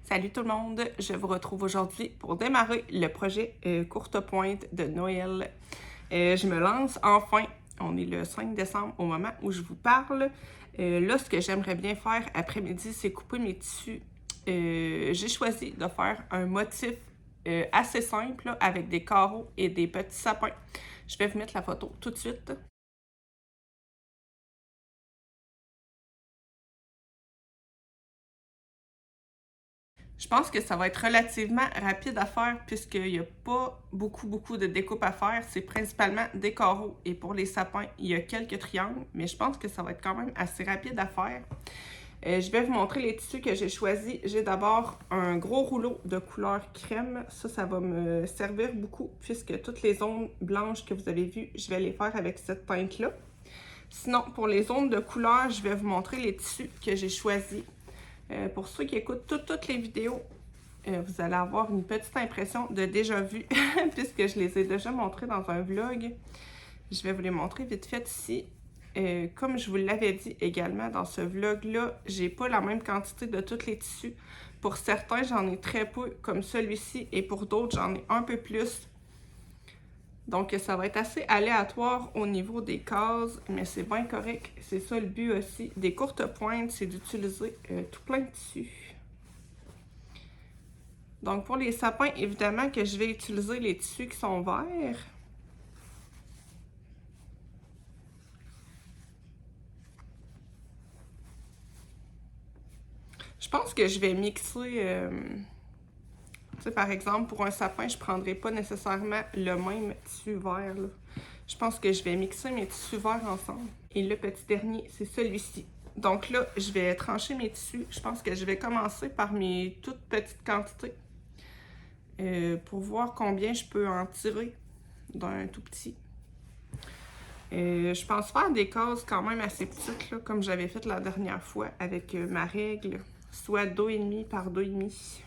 Salut tout le monde, je vous retrouve aujourd'hui pour démarrer le projet courte pointe de Noël. Je me lance enfin, on est le 5 décembre au moment où je vous parle. Là, ce que j'aimerais bien faire après-midi, c'est couper mes tissus. J'ai choisi de faire un motif assez simple là, avec des carreaux et des petits sapins. Je vais vous mettre la photo tout de suite. Je pense que ça va être relativement rapide à faire puisqu'il n'y a pas beaucoup de découpe à faire. C'est principalement des carreaux et pour les sapins, il y a quelques triangles, mais je pense que ça va être quand même assez rapide à faire. Je vais vous montrer les tissus que j'ai choisis. J'ai d'abord un gros rouleau de couleur crème. Ça va me servir beaucoup puisque toutes les zones blanches que vous avez vues, je vais les faire avec cette teinte-là. Sinon, pour les zones de couleur, je vais vous montrer les tissus que j'ai choisis. Pour ceux qui écoutent toutes les vidéos, vous allez avoir une petite impression de déjà vu puisque je les ai déjà montrés dans un vlog. Je vais vous les montrer vite fait ici. Comme je vous l'avais dit également dans ce vlog-là, j'ai pas la même quantité de tous les tissus. Pour certains, j'en ai très peu, comme celui-ci, et pour d'autres, j'en ai un peu plus. Donc, ça va être assez aléatoire au niveau des cases, mais c'est bien correct. C'est ça le but aussi des courtes pointes, c'est d'utiliser tout plein de tissus. Donc, pour les sapins, évidemment que je vais utiliser les tissus qui sont verts. Je pense que je vais mixer, par exemple, pour un sapin, je ne prendrai pas nécessairement le même tissu vert, là. Je pense que je vais mixer mes tissus verts ensemble. Et le petit dernier, c'est celui-ci. Donc là, je vais trancher mes tissus. Je pense que je vais commencer par mes toutes petites quantités pour voir combien je peux en tirer d'un tout petit. Je pense faire des cases quand même assez petites, là, comme j'avais fait la dernière fois avec ma règle, soit 2,5 par 2,5.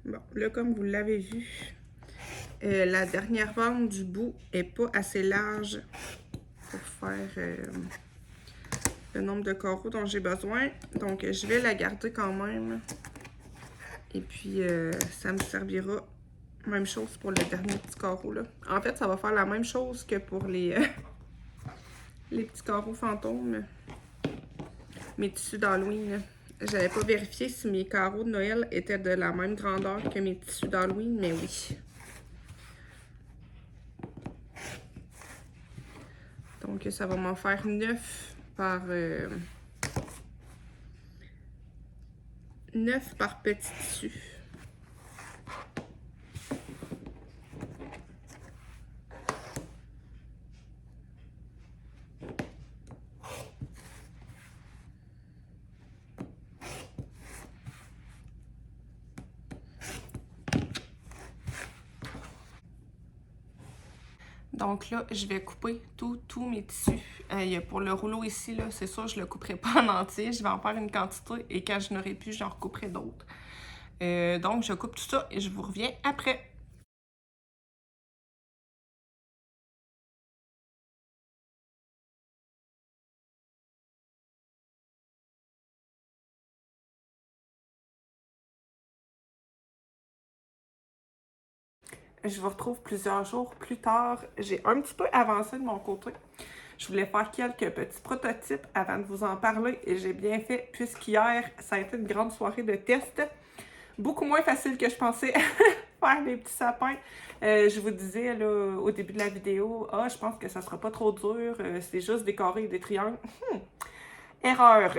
Bon, là, comme vous l'avez vu, la dernière bande du bout est pas assez large pour faire le nombre de carreaux dont j'ai besoin. Donc, je vais la garder quand même. Et puis, ça me servira. Même chose pour le dernier petit carreau, là. En fait, ça va faire la même chose que pour les, les petits carreaux fantômes. Mes tissus d'Halloween. J'avais pas vérifié si mes carreaux de Noël étaient de la même grandeur que mes tissus d'Halloween, mais oui. Donc, ça va m'en faire 9 par... 9 par petit tissu. Donc là, je vais couper tous mes tissus. Pour le rouleau ici, là, c'est sûr, je ne le couperai pas en entier. Je vais en faire une quantité et quand je n'aurai plus, j'en recouperai d'autres. Donc, je coupe tout ça et je vous reviens après. Je vous retrouve plusieurs jours plus tard. J'ai un petit peu avancé de mon côté. Je voulais faire quelques petits prototypes avant de vous en parler et j'ai bien fait puisqu'hier, ça a été une grande soirée de test. Beaucoup moins facile que je pensais faire des petits sapins. Je vous disais là, au début de la vidéo, je pense que ça sera pas trop dur, c'est juste des carrés et des triangles. Erreur!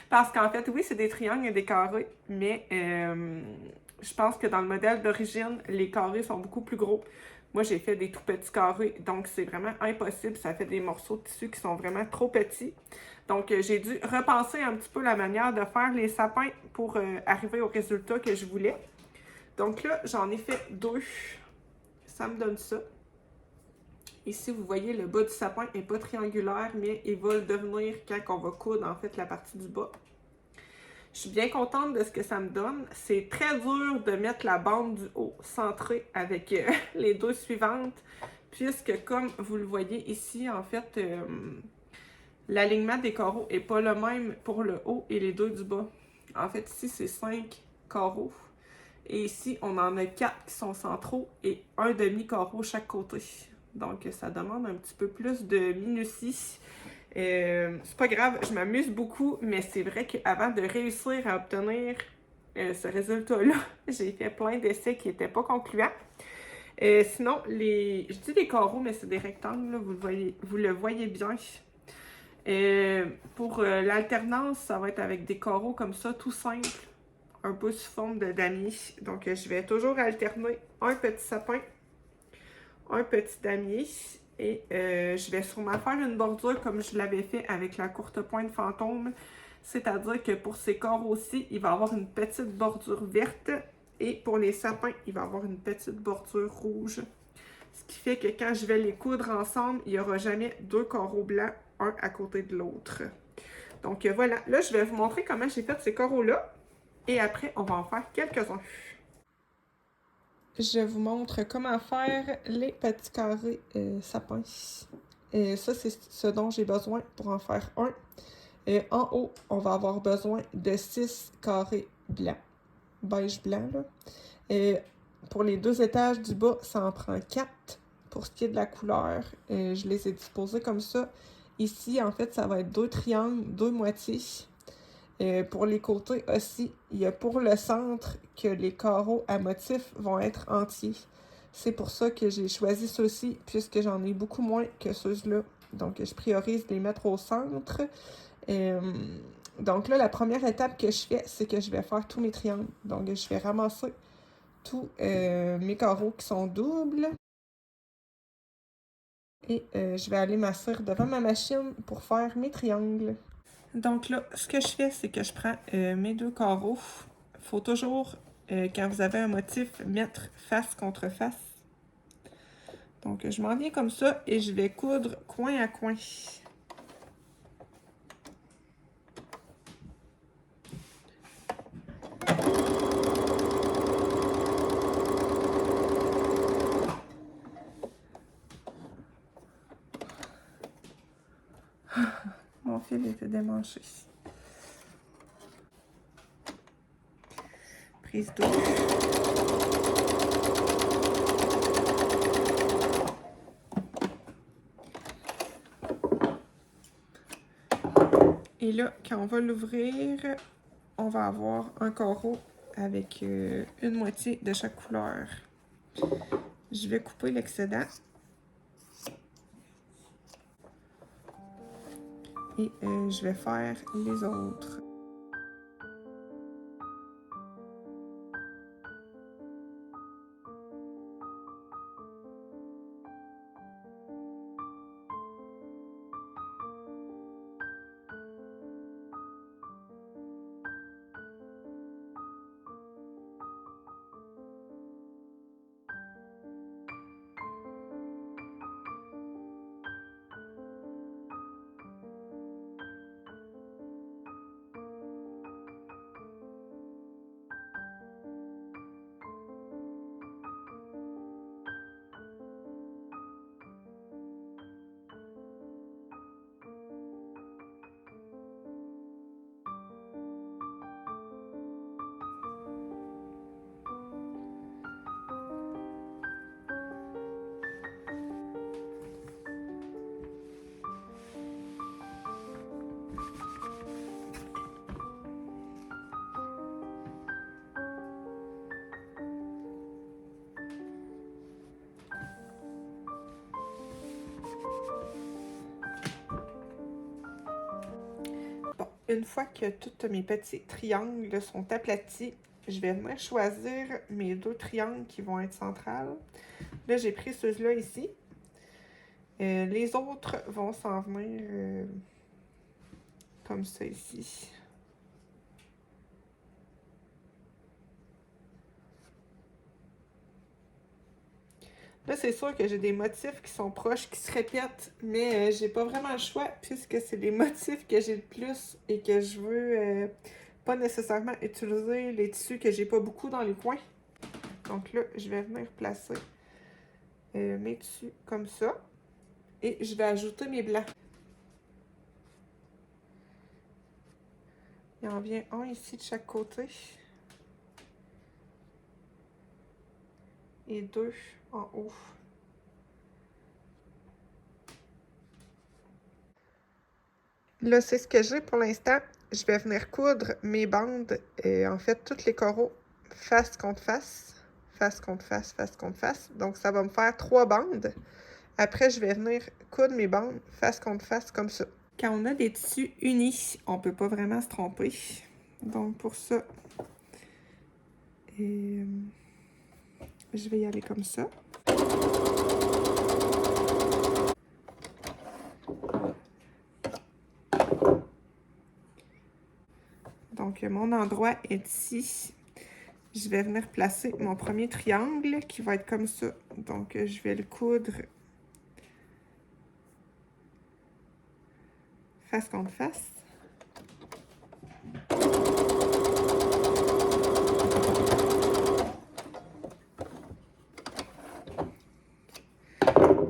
Parce qu'en fait, oui, c'est des triangles et des carrés, mais je pense que dans le modèle d'origine, les carrés sont beaucoup plus gros. Moi, j'ai fait des tout petits carrés, donc c'est vraiment impossible. Ça fait des morceaux de tissu qui sont vraiment trop petits. Donc, j'ai dû repenser un petit peu la manière de faire les sapins pour arriver au résultat que je voulais. Donc là, j'en ai fait 2. Ça me donne ça. Ici, vous voyez, le bas du sapin n'est pas triangulaire, mais il va le devenir quand on va coudre, en fait, la partie du bas. Je suis bien contente de ce que ça me donne. C'est très dur de mettre la bande du haut centrée avec les 2 suivantes, puisque comme vous le voyez ici, en fait, l'alignement des carreaux n'est pas le même pour le haut et les 2 du bas. En fait, ici, c'est 5 carreaux. Et ici, on en a 4 qui sont centraux et un demi-carreau chaque côté. Donc, ça demande un petit peu plus de minutie. C'est pas grave, je m'amuse beaucoup, mais c'est vrai qu'avant de réussir à obtenir ce résultat-là, j'ai fait plein d'essais qui n'étaient pas concluants. Sinon, je dis des carreaux, mais c'est des rectangles, là, vous le voyez bien. Pour l'alternance, ça va être avec des carreaux comme ça, tout simple, un peu sous forme de damier. Donc, je vais toujours alterner un petit sapin, un petit damier. Et je vais sûrement faire une bordure comme je l'avais fait avec la courte pointe fantôme. C'est-à-dire que pour ces carreaux-ci, il va y avoir une petite bordure verte. Et pour les sapins, il va y avoir une petite bordure rouge. Ce qui fait que quand je vais les coudre ensemble, il n'y aura jamais 2 carreaux blancs, un à côté de l'autre. Donc voilà, là je vais vous montrer comment j'ai fait ces carreaux-là. Et après, on va en faire quelques-uns. Je vous montre comment faire les petits carrés sapins. Ça, c'est ce dont j'ai besoin pour en faire un. En haut, on va avoir besoin de 6 carrés blancs, beige blanc. Là. Pour les 2 étages du bas, ça en prend 4 pour ce qui est de la couleur. Je les ai disposés comme ça. Ici, en fait, ça va être 2 triangles, 2 moitiés. Pour les côtés aussi, il y a pour le centre que les carreaux à motif vont être entiers. C'est pour ça que j'ai choisi ceux-ci, puisque j'en ai beaucoup moins que ceux-là. Donc, je priorise de les mettre au centre. Donc là, la première étape que je fais, c'est que je vais faire tous mes triangles. Donc, je vais ramasser tous mes carreaux qui sont doubles. Et je vais aller m'asseoir devant ma machine pour faire mes triangles. Donc là, ce que je fais, c'est que je prends mes 2 carreaux. Il faut toujours, quand vous avez un motif, mettre face contre face. Donc, je m'en viens comme ça et je vais coudre coin à coin. Mon fil était démanché. Prise d'eau. Et là, quand on va l'ouvrir, on va avoir un carreau avec une moitié de chaque couleur. Je vais couper l'excédent. Et je vais faire les autres. Bon, une fois que tous mes petits triangles sont aplatis, je vais venir choisir mes 2 triangles qui vont être centrales. Là, j'ai pris ceux-là ici. Les autres vont s'en venir comme ça ici. Là, c'est sûr que j'ai des motifs qui sont proches, qui se répètent, mais j'ai pas vraiment le choix puisque c'est les motifs que j'ai le plus et que je veux pas nécessairement utiliser les tissus que j'ai pas beaucoup dans les coins. Donc là, je vais venir placer mes tissus comme ça et je vais ajouter mes blancs. Il en vient un ici de chaque côté et deux en haut. Là, c'est ce que j'ai pour l'instant. Je vais venir coudre mes bandes, en fait, tous les coraux face contre face, face contre face, face contre face. Donc, ça va me faire 3 bandes. Après, je vais venir coudre mes bandes face contre face comme ça. Quand on a des tissus unis, on peut pas vraiment se tromper. Donc, pour ça, je vais y aller comme ça. Donc, mon endroit est ici. Je vais venir placer mon premier triangle qui va être comme ça. Donc, je vais le coudre face contre face.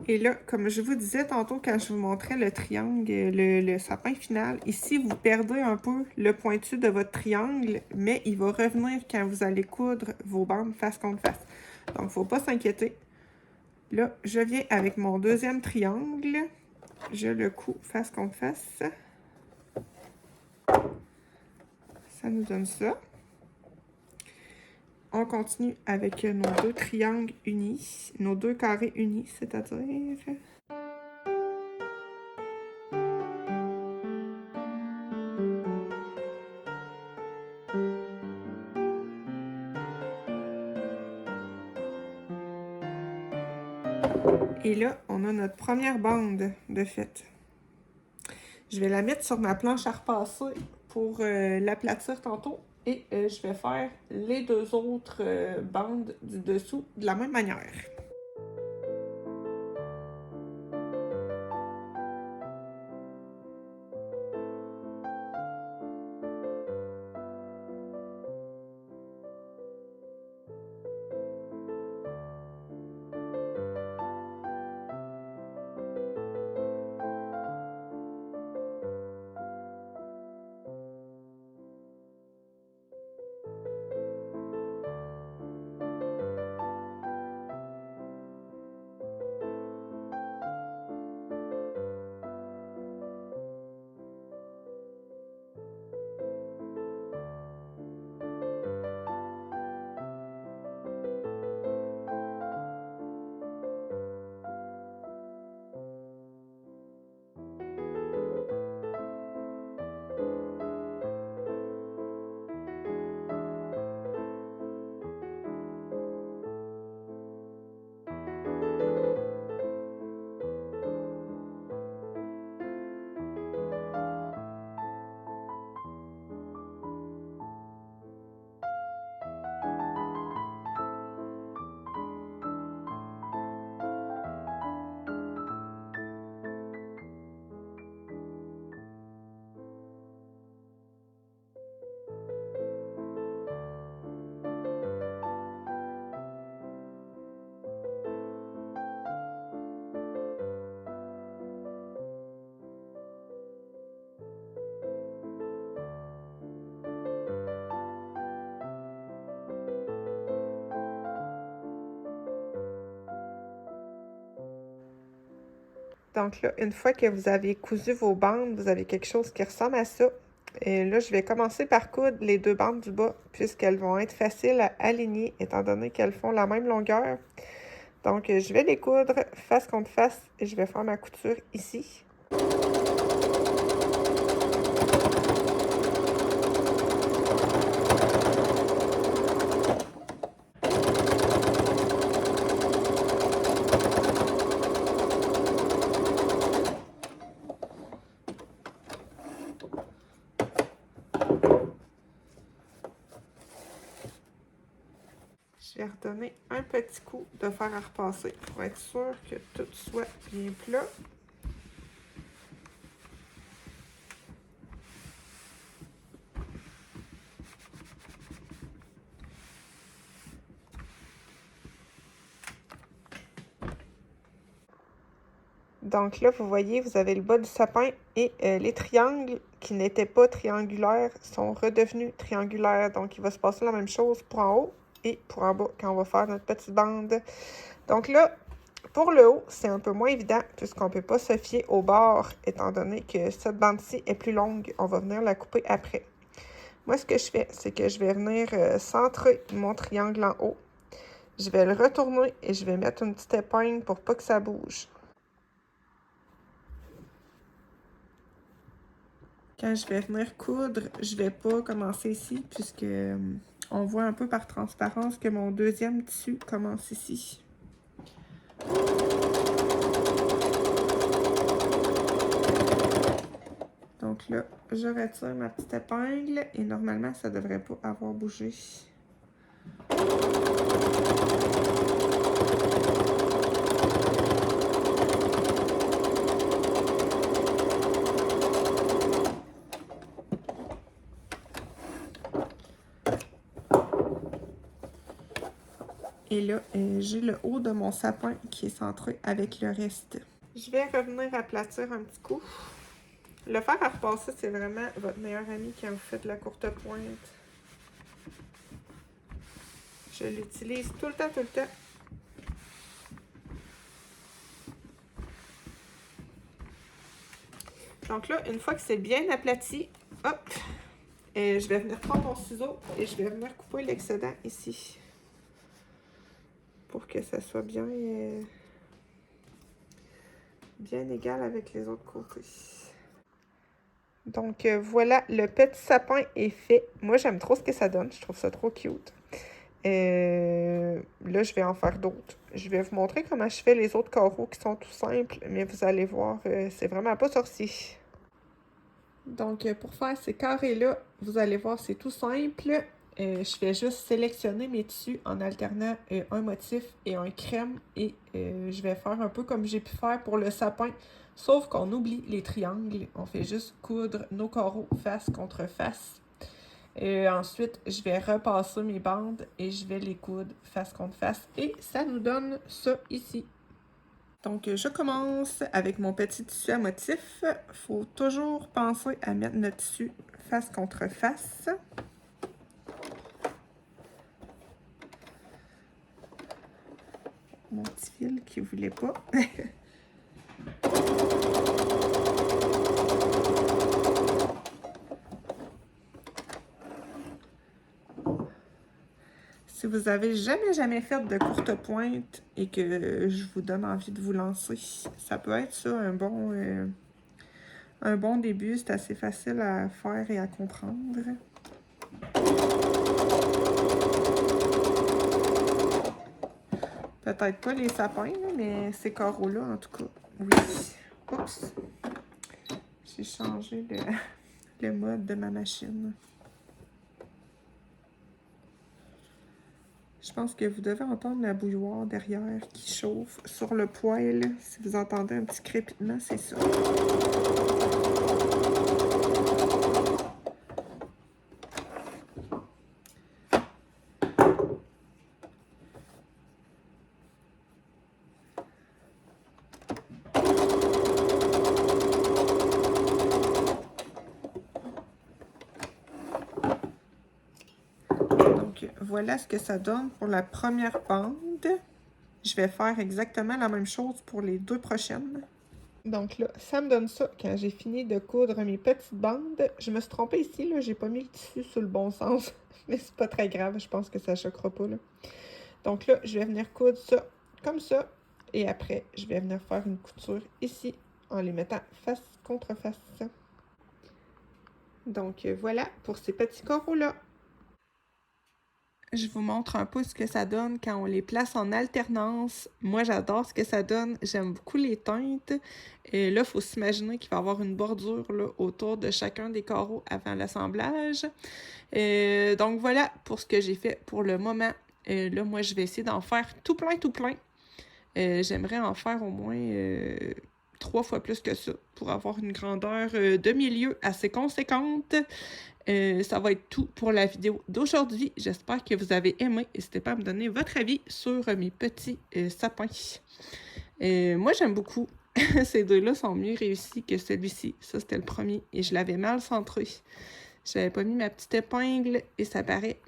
Et là, comme je vous disais tantôt quand je vous montrais le triangle, le sapin final, ici, vous perdez un peu le pointu de votre triangle, mais il va revenir quand vous allez coudre vos bandes face contre face. Donc, il ne faut pas s'inquiéter. Là, je viens avec mon deuxième triangle. Je le couds face contre face. Ça nous donne ça. On continue avec nos deux triangles unis, nos deux carrés unis, c'est-à-dire... Et là, on a notre première bande de fait. Je vais la mettre sur ma planche à repasser pour l'aplatir tantôt. Et je vais faire les deux autres bandes du dessous de la même manière. Donc là, une fois que vous avez cousu vos bandes, vous avez quelque chose qui ressemble à ça. Et là, je vais commencer par coudre les deux bandes du bas, puisqu'elles vont être faciles à aligner, étant donné qu'elles font la même longueur. Donc, je vais les coudre face contre face et je vais faire ma couture ici. vais redonner un petit coup de fer à repasser pour être sûr que tout soit bien plat. Donc là, vous voyez, vous avez le bas du sapin et les triangles qui n'étaient pas triangulaires sont redevenus triangulaires. Donc, il va se passer la même chose pour en haut et pour en bas quand on va faire notre petite bande. Donc là, pour le haut, c'est un peu moins évident puisqu'on ne peut pas se fier au bord étant donné que cette bande-ci est plus longue. On va venir la couper après. Moi, ce que je fais, c'est que je vais venir centrer mon triangle en haut. Je vais le retourner et je vais mettre une petite épingle pour pas que ça bouge. Quand je vais venir coudre, je vais pas commencer ici puisque on voit un peu par transparence que mon deuxième tissu commence ici. Donc là, je retire ma petite épingle et normalement, ça devrait pas avoir bougé. Et là, j'ai le haut de mon sapin qui est centré avec le reste. Je vais revenir aplatir un petit coup. Le fer à repasser, c'est vraiment votre meilleur ami quand vous faites la courte pointe. Je l'utilise tout le temps, tout le temps. Donc là, une fois que c'est bien aplati, hop, je vais venir prendre mon ciseau et je vais venir couper l'excédent ici. Pour que ça soit bien égal avec les autres côtés. Donc voilà, le petit sapin est fait. Moi, j'aime trop ce que ça donne. Je trouve ça trop cute. Là, je vais en faire d'autres. Je vais vous montrer comment je fais les autres carreaux qui sont tout simples, mais vous allez voir, c'est vraiment pas sorcier. Donc, pour faire ces carrés-là, vous allez voir, c'est tout simple. Je vais juste sélectionner mes tissus en alternant un motif et un crème. Et je vais faire un peu comme j'ai pu faire pour le sapin, sauf qu'on oublie les triangles. On fait juste coudre nos carreaux face contre face. Ensuite, je vais repasser mes bandes et je vais les coudre face contre face. Et ça nous donne ça ici. Donc, je commence avec mon petit tissu à motif. Il faut toujours penser à mettre notre tissu face contre face. Mon petit fil qui ne voulait pas. Si vous avez jamais fait de courte pointe et que je vous donne envie de vous lancer, ça peut être ça un bon début. C'est assez facile à faire et à comprendre. Peut-être pas les sapins, mais ces carreaux-là, en tout cas, oui. Oups! J'ai changé le mode de ma machine. Je pense que vous devez entendre la bouilloire derrière qui chauffe sur le poêle. Si vous entendez un petit crépitement, c'est ça. Voilà ce que ça donne pour la première bande. Je vais faire exactement la même chose pour les deux prochaines. Donc là, ça me donne ça quand j'ai fini de coudre mes petites bandes. Je me suis trompée ici, là, j'ai pas mis le tissu sur le bon sens, mais c'est pas très grave, je pense que ça choquera pas, là. Donc là, je vais venir coudre ça comme ça, et après, je vais venir faire une couture ici, en les mettant face contre face. Donc voilà pour ces petits carreaux-là. Je vous montre un peu ce que ça donne quand on les place en alternance. Moi, j'adore ce que ça donne. J'aime beaucoup les teintes. Et là, il faut s'imaginer qu'il va y avoir une bordure là, autour de chacun des carreaux avant l'assemblage. Donc voilà pour ce que j'ai fait pour le moment. Là, moi, je vais essayer d'en faire tout plein, tout plein. J'aimerais en faire au moins 3 fois plus que ça pour avoir une grandeur de milieu assez conséquente. Ça va être tout pour la vidéo d'aujourd'hui. J'espère que vous avez aimé. N'hésitez pas à me donner votre avis sur mes petits sapins. Moi, j'aime beaucoup. Ces deux-là sont mieux réussis que celui-ci. Ça, c'était le premier et je l'avais mal centré. Je n'avais pas mis ma petite épingle et ça paraît.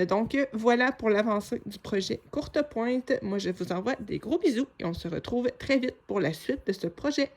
Donc, voilà pour l'avancée du projet Courte Pointe. Moi, je vous envoie des gros bisous et on se retrouve très vite pour la suite de ce projet.